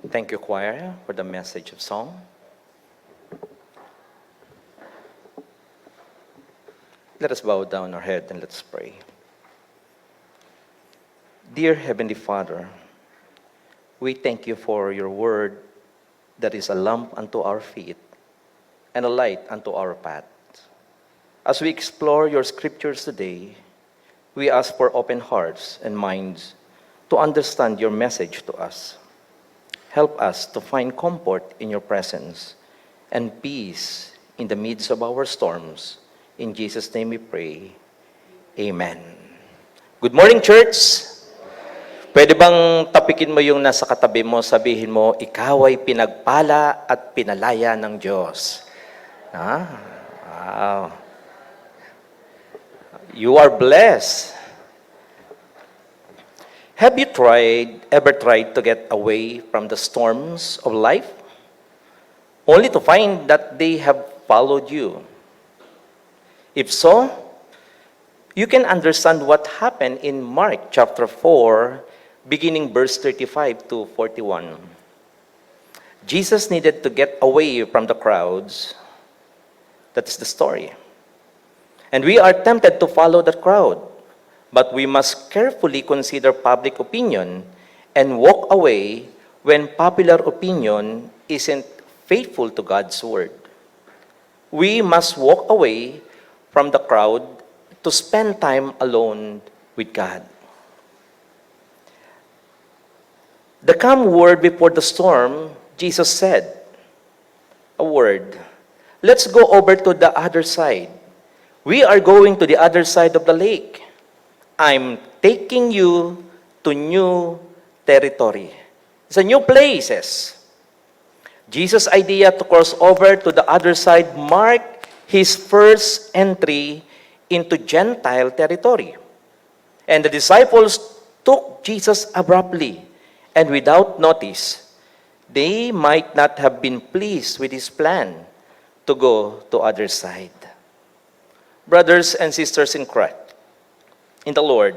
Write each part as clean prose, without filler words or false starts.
Thank you, choir, for the message of song. Let us bow down our head and let's pray. Dear Heavenly Father, we thank you for your word that is a lamp unto our feet and a light unto our path. As we explore your scriptures today, we ask for open hearts and minds to understand your message to us. Help us to find comfort in your presence and peace in the midst of our storms. In Jesus' name we pray. Amen. Good morning, church! Pwede bang tapikin mo yung nasa katabi mo, sabihin mo, ikaw ay pinagpala at pinalaya ng Diyos. Wow. You are blessed. Have you ever tried to get away from the storms of life, only to find that they have followed you? If so, you can understand what happened in Mark chapter 4, beginning verse 35 to 41. Jesus needed to get away from the crowds. That's the story. And we are tempted to follow the crowd, but we must carefully consider public opinion and walk away when popular opinion isn't faithful to God's word. We must walk away from the crowd to spend time alone with God. The calm word before the storm, Jesus said, a word, let's go over to the other side. We are going to the other side of the lake. I'm taking you to new territory. It's a new places. Jesus' idea to cross over to the other side marked his first entry into Gentile territory. And the disciples took Jesus abruptly and without notice. They might not have been pleased with his plan to go to other side. Brothers and sisters in Christ, in the Lord,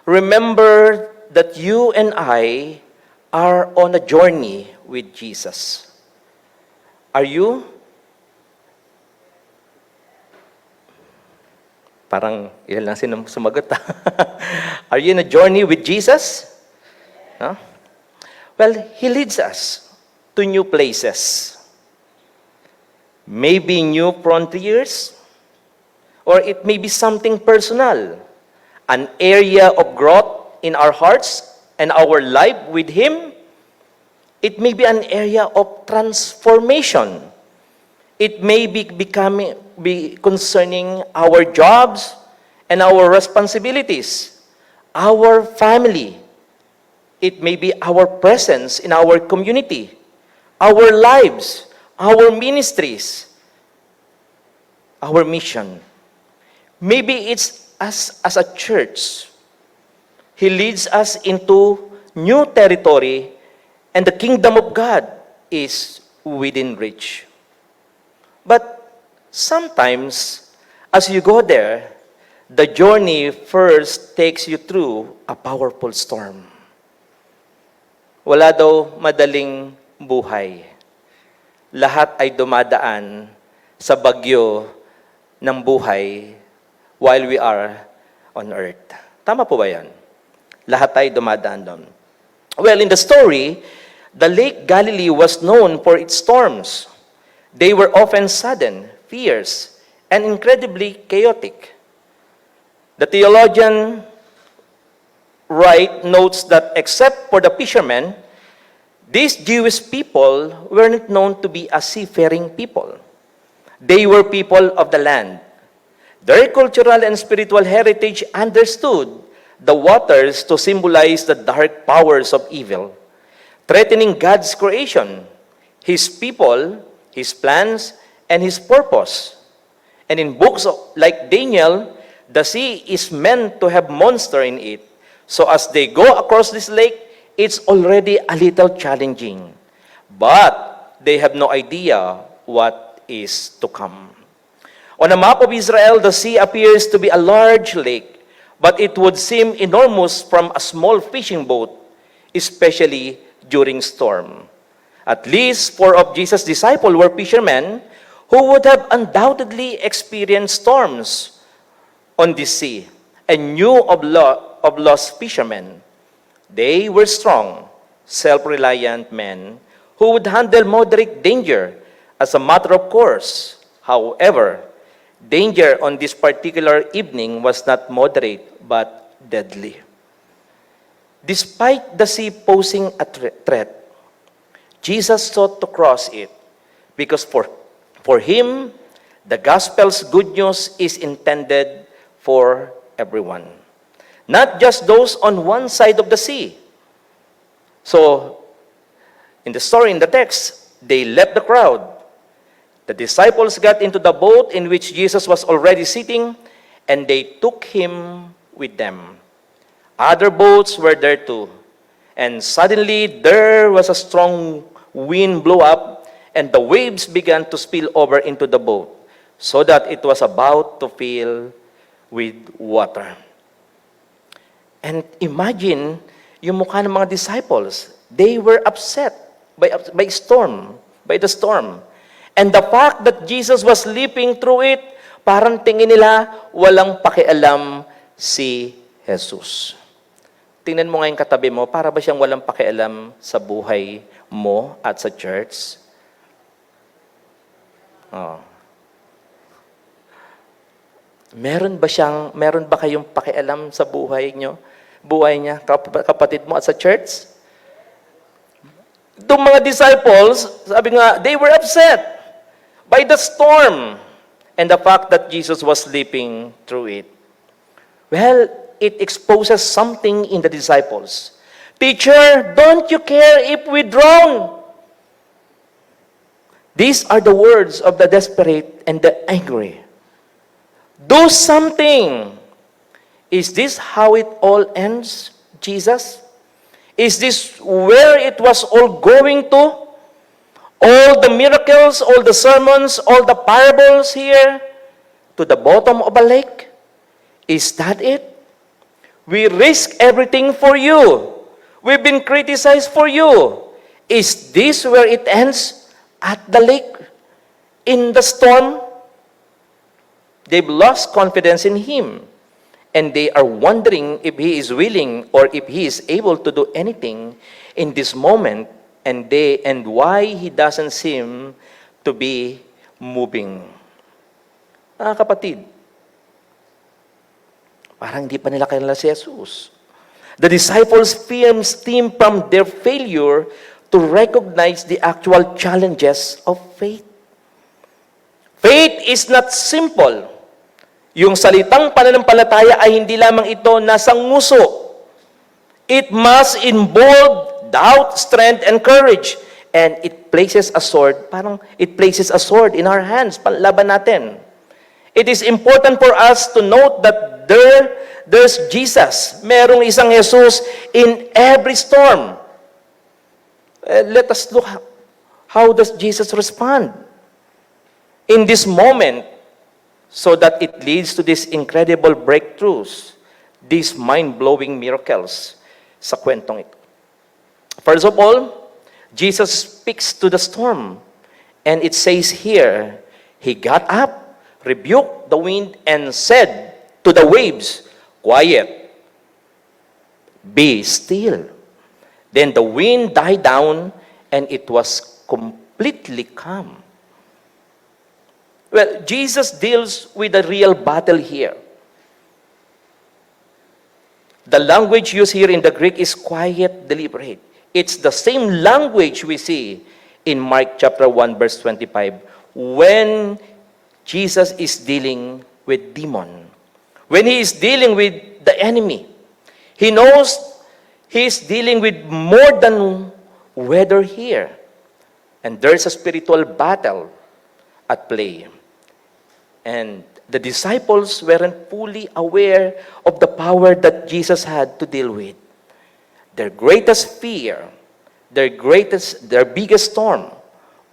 remember that you and I are on a journey with Jesus. Are you? Parang ilan lang sumagot. Are you in a journey with Jesus? No? Well, He leads us to new places. Maybe new frontiers, or it may be something personal, an area of growth in our hearts and our life with Him. It may be an area of transformation. It may be concerning our jobs and our responsibilities, our family. It may be our presence in our community, our lives, our ministries, our mission. Maybe it's us as a church. He leads us into new territory and the kingdom of God is within reach. But sometimes, as you go there, the journey first takes you through a powerful storm. Wala daw madaling buhay. Lahat ay dumadaan sa bagyo ng buhay while we are on earth. Tama po ba yan? Lahat ay dumadaan doon. Well, in the story, the Lake Galilee was known for its storms. They were often sudden, fierce, and incredibly chaotic. The theologian Wright notes that except for the fishermen, these Jewish people weren't known to be a seafaring people. They were people of the land. Their cultural and spiritual heritage understood the waters to symbolize the dark powers of evil, threatening God's creation, His people, His plans, and His purpose. And in books like Daniel, the sea is meant to have monster in it. So as they go across this lake, it's already a little challenging. But they have no idea what is to come. On a map of Israel, the sea appears to be a large lake, but it would seem enormous from a small fishing boat, especially during storm. At least 4 of Jesus' disciples were fishermen who would have undoubtedly experienced storms on the sea and knew of lost fishermen. They were strong, self-reliant men who would handle moderate danger as a matter of course. However, danger on this particular evening was not moderate but deadly. Despite the sea posing a threat, Jesus sought to cross it because for him, the gospel's good news is intended for everyone, not just those on one side of the sea. So, in the story, in the text, they left the crowd. The disciples got into the boat in which Jesus was already sitting, and they took him with them. Other boats were there too. And suddenly, there was a strong wind blew up, and the waves began to spill over into the boat, so that it was about to fill with water. And imagine yung mukha ng mga disciples. They were upset by the storm. And the fact that Jesus was leaping through it, parang tingin nila walang pakialam si Jesus. Tingnan mo ngayon katabi mo, para ba siyang walang pakialam sa buhay mo at sa church? Oh. Meron ba kayong pakialam sa buhay niya, kapatid mo at sa church? Itong mga disciples, sabi nga, they were upset by the storm and the fact that Jesus was sleeping through it. Well, it exposes something in the disciples. Teacher, don't you care if we drown? These are the words of the desperate and the angry. Do something. Is this how it all ends, Jesus? Is this where it was all going to? All the miracles, all the sermons, all the parables here to the bottom of a lake? Is that it? We risk everything for you. We've been criticized for you. Is this where it ends? At the lake? In the storm? They've lost confidence in Him. And they are wondering if He is willing or if He is able to do anything in this moment and why He doesn't seem to be moving. Kapatid, parang hindi pa nila kilala si Jesus. The disciples stem from their failure to recognize the actual challenges of faith. Faith is not simple. Yung salitang pananampalataya ay hindi lamang ito nasa nguso. It must involve doubt, strength, and courage. And it places a sword in our hands, panlaban natin. It is important for us to note that there's Jesus. Merong isang Jesus in every storm. Let us look, how does Jesus respond in this moment so that it leads to these incredible breakthroughs, these mind-blowing miracles sa kwentong ito. First of all, Jesus speaks to the storm. And it says here, He got up, rebuked the wind, and said to the waves, "Quiet, be still." Then the wind died down, and it was completely calm. Well, Jesus deals with a real battle here. The language used here in the Greek is quiet, deliberate. It's the same language we see in Mark chapter 1, verse 25, when Jesus is dealing with demon. When He is dealing with the enemy, He knows He is dealing with more than weather here. And there's a spiritual battle at play. And the disciples weren't fully aware of the power that Jesus had to deal with. Their greatest fear, their biggest storm,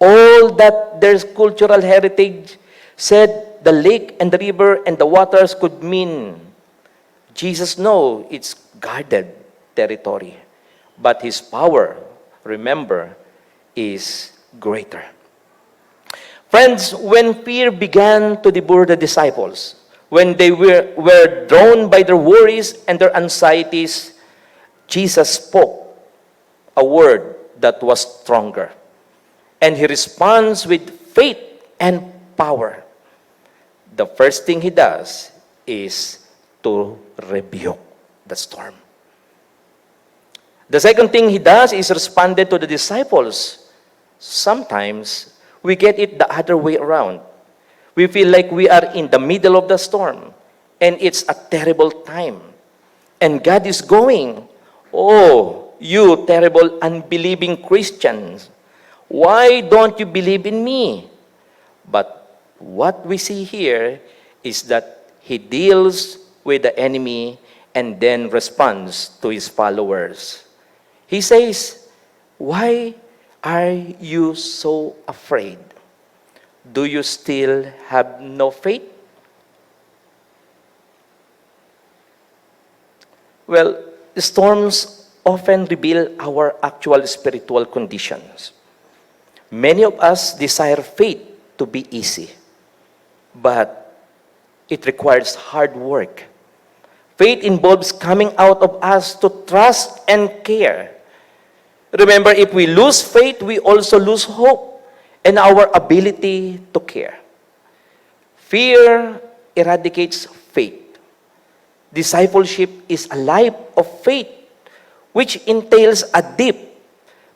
all that their cultural heritage said the lake and the river and the waters could mean. Jesus knows it's guarded territory, but His power remember, is greater. Friends, when fear began to devour the disciples, when they were drawn by their worries and their anxieties, Jesus spoke a word that was stronger. And he responds with faith and power. The first thing he does is to rebuke the storm. The second thing he does is responded to the disciples. Sometimes we get it the other way around. We feel like we are in the middle of the storm and it's a terrible time. And God is going, "Oh, you terrible unbelieving Christians, why don't you believe in me?" But what we see here is that he deals with the enemy and then responds to his followers. He says, "Why are you so afraid? Do you still have no faith?" Well, storms often reveal our actual spiritual conditions. Many of us desire faith to be easy, but it requires hard work. Faith involves coming out of us to trust and care. Remember, if we lose faith, we also lose hope and our ability to care. Fear eradicates faith. Discipleship is a life of faith, which entails a deep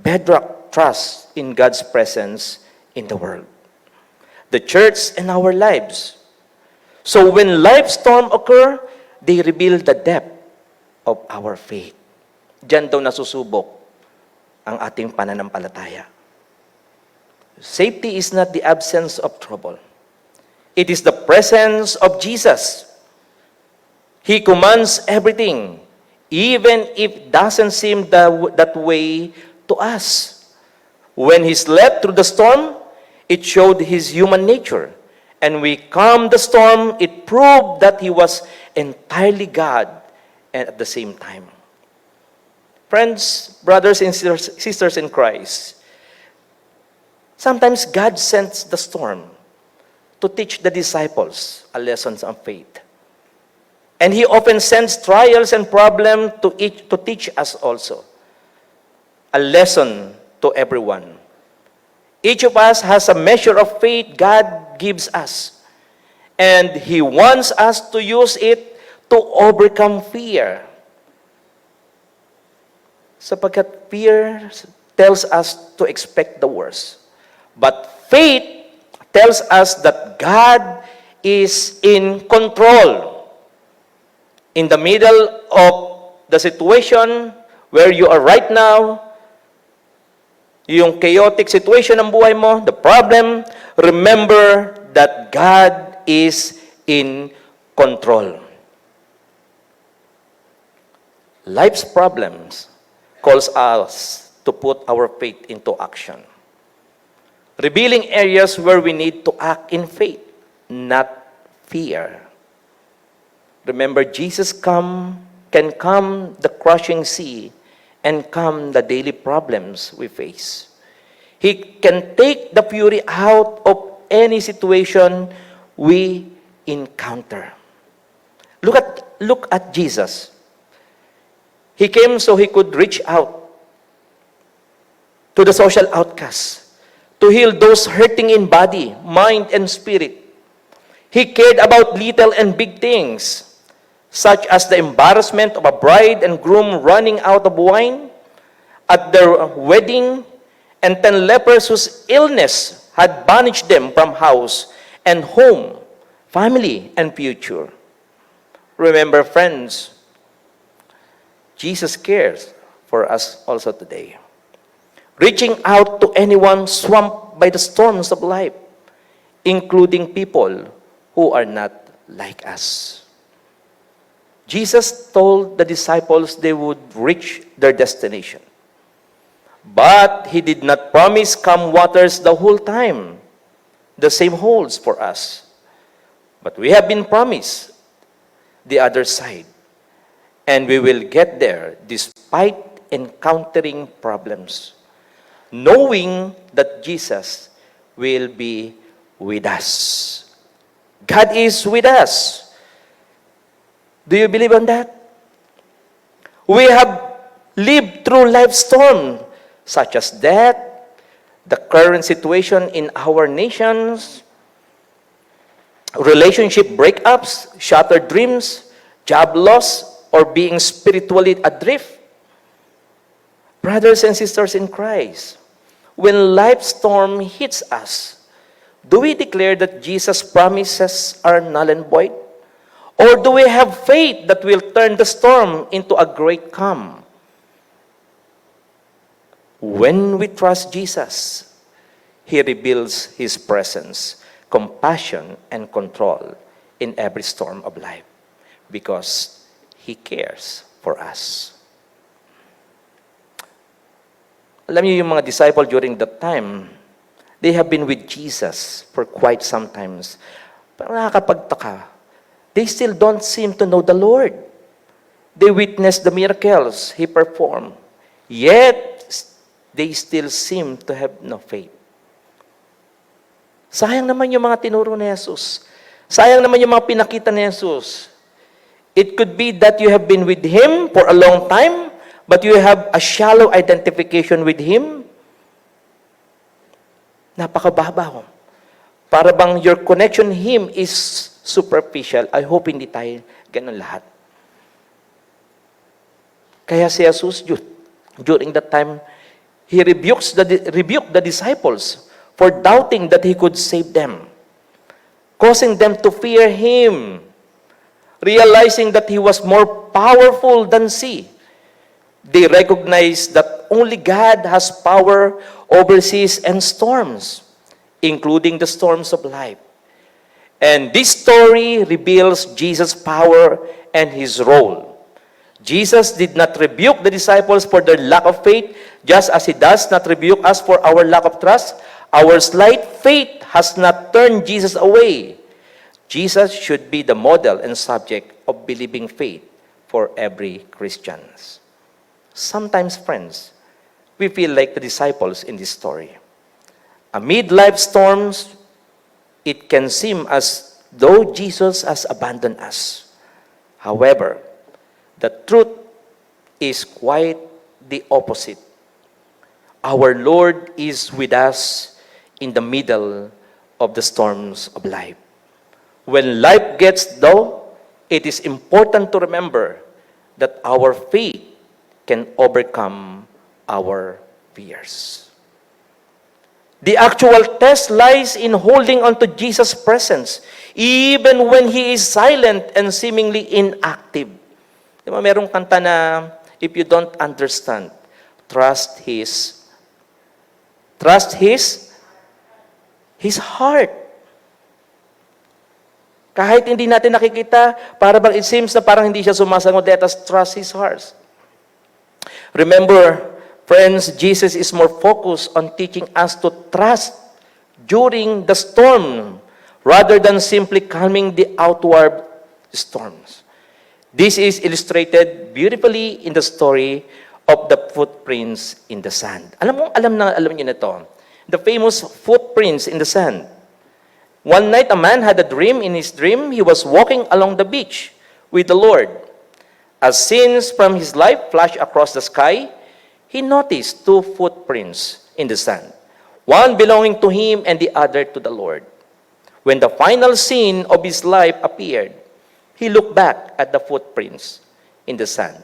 bedrock trust in God's presence in the world, the church, and our lives. So when life storms occur, they reveal the depth of our faith. Diyan daw nasusubok ang ating pananampalataya. Safety is not the absence of trouble. It is the presence of Jesus. He commands everything, even if it doesn't seem that way to us. When he slept through the storm, it showed his human nature. And we calmed the storm, it proved that he was entirely God and at the same time. Friends, brothers and sisters in Christ, sometimes God sends the storm to teach the disciples a lesson of faith. And he often sends trials and problems to teach us also a lesson to everyone. Each of us has a measure of faith God gives us, and he wants us to use it to overcome fear. Sapagkat fear tells us to expect the worst. But faith tells us that God is in control. In the middle of the situation where you are right now, yung chaotic situation ng buhay mo, the problem, remember that God is in control. Life's problems calls us to put our faith into action, revealing areas where we need to act in faith, not fear. Remember, Jesus can calm the crushing sea and calm the daily problems we face. He can take the fury out of any situation we encounter. Look at Jesus. He came so he could reach out to the social outcasts, to heal those hurting in body, mind, and spirit. He cared about little and big things, such as the embarrassment of a bride and groom running out of wine at their wedding, and 10 lepers whose illness had banished them from house and home, family, and future. Remember, friends, Jesus cares for us also today, reaching out to anyone swamped by the storms of life, including people who are not like us. Jesus told the disciples they would reach their destination. But he did not promise calm waters the whole time. The same holds for us. But we have been promised the other side. And we will get there despite encountering problems. knowing that Jesus will be with us. God is with us. Do you believe on that? We have lived through life's storm, such as death, the current situation in our nations, relationship breakups, shattered dreams, job loss, or being spiritually adrift. Brothers and sisters in Christ, when life's storm hits us, do we declare that Jesus' promises are null and void? Or do we have faith that will turn the storm into a great calm? When we trust Jesus, He reveals His presence, compassion, and control in every storm of life because He cares for us. Alam niyo yung mga disciple during that time, they have been with Jesus for quite some times. Parang nakakapagtaka. They still don't seem to know the Lord. They witnessed the miracles He performed. Yet, they still seem to have no faith. Sayang naman yung mga tinuro ni Jesus. Sayang naman yung mga pinakita ni Jesus. It could be that you have been with Him for a long time, but you have a shallow identification with Him. Napakababaw. Para bang your connection Him is superficial. I hope hindi tayo ganun lahat. Kaya si Jesus, during that time, He rebuked the disciples for doubting that He could save them, causing them to fear Him, realizing that He was more powerful than sea. They recognized that only God has power over seas and storms, including the storms of life. And this story reveals Jesus' power and His role. Jesus did not rebuke the disciples for their lack of faith, just as He does not rebuke us for our lack of trust. Our slight faith has not turned Jesus away. Jesus should be the model and subject of believing faith for every Christian. Sometimes, friends, we feel like the disciples in this story. Amid life storms, it can seem as though Jesus has abandoned us. However, the truth is quite the opposite. Our Lord is with us in the middle of the storms of life. When life gets low, it is important to remember that our faith can overcome our fears. The actual test lies in holding on to Jesus' presence, even when He is silent and seemingly inactive. Di ba, merong kanta na, if you don't understand, trust His heart. Kahit hindi natin nakikita, para bang it seems na parang hindi siya sumasagot, let us trust His heart. Remember, friends, Jesus is more focused on teaching us to trust during the storm rather than simply calming the outward storms. This is illustrated beautifully in the story of the footprints in the sand. Alam niyo na to. The famous footprints in the sand. One night, a man had a dream. In his dream, he was walking along the beach with the Lord. As scenes from his life flashed across the sky, he noticed two footprints in the sand, one belonging to him and the other to the Lord. When the final scene of his life appeared, he looked back at the footprints in the sand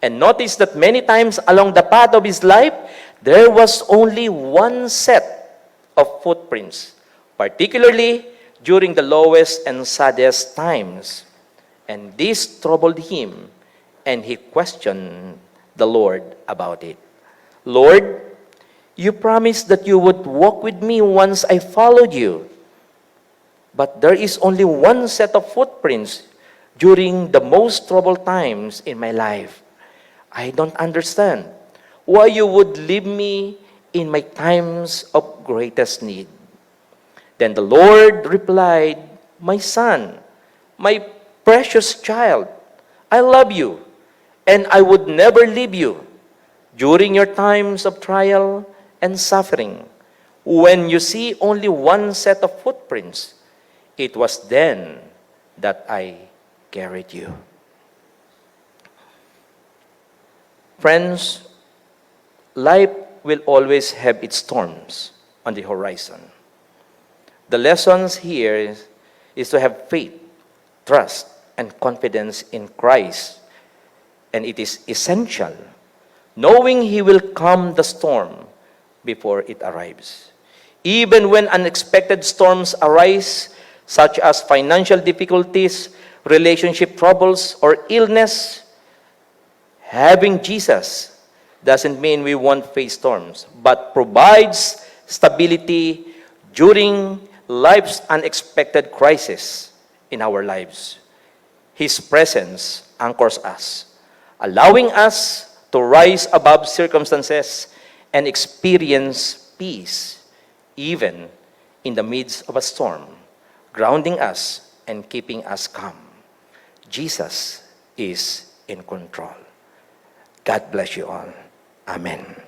and noticed that many times along the path of his life, there was only one set of footprints, particularly during the lowest and saddest times. And this troubled him, and he questioned the Lord about it. Lord, you promised that you would walk with me once I followed you. But there is only one set of footprints during the most troubled times in my life. I don't understand why you would leave me in my times of greatest need. Then the Lord replied, my son, my precious child, I love you, and I would never leave you. During your times of trial and suffering. When you see only one set of footprints, it was then that I carried you. Friends, life will always have its storms on the horizon. The lessons here is to have faith, trust, and confidence in Christ. And it is essential, knowing He will calm the storm before it arrives. Even when unexpected storms arise, such as financial difficulties, relationship troubles, or illness, having Jesus doesn't mean we won't face storms, but provides stability during life's unexpected crisis in our lives. His presence anchors us, allowing us to rise above circumstances and experience peace, even in the midst of a storm, grounding us and keeping us calm. Jesus is in control. God bless you all. Amen.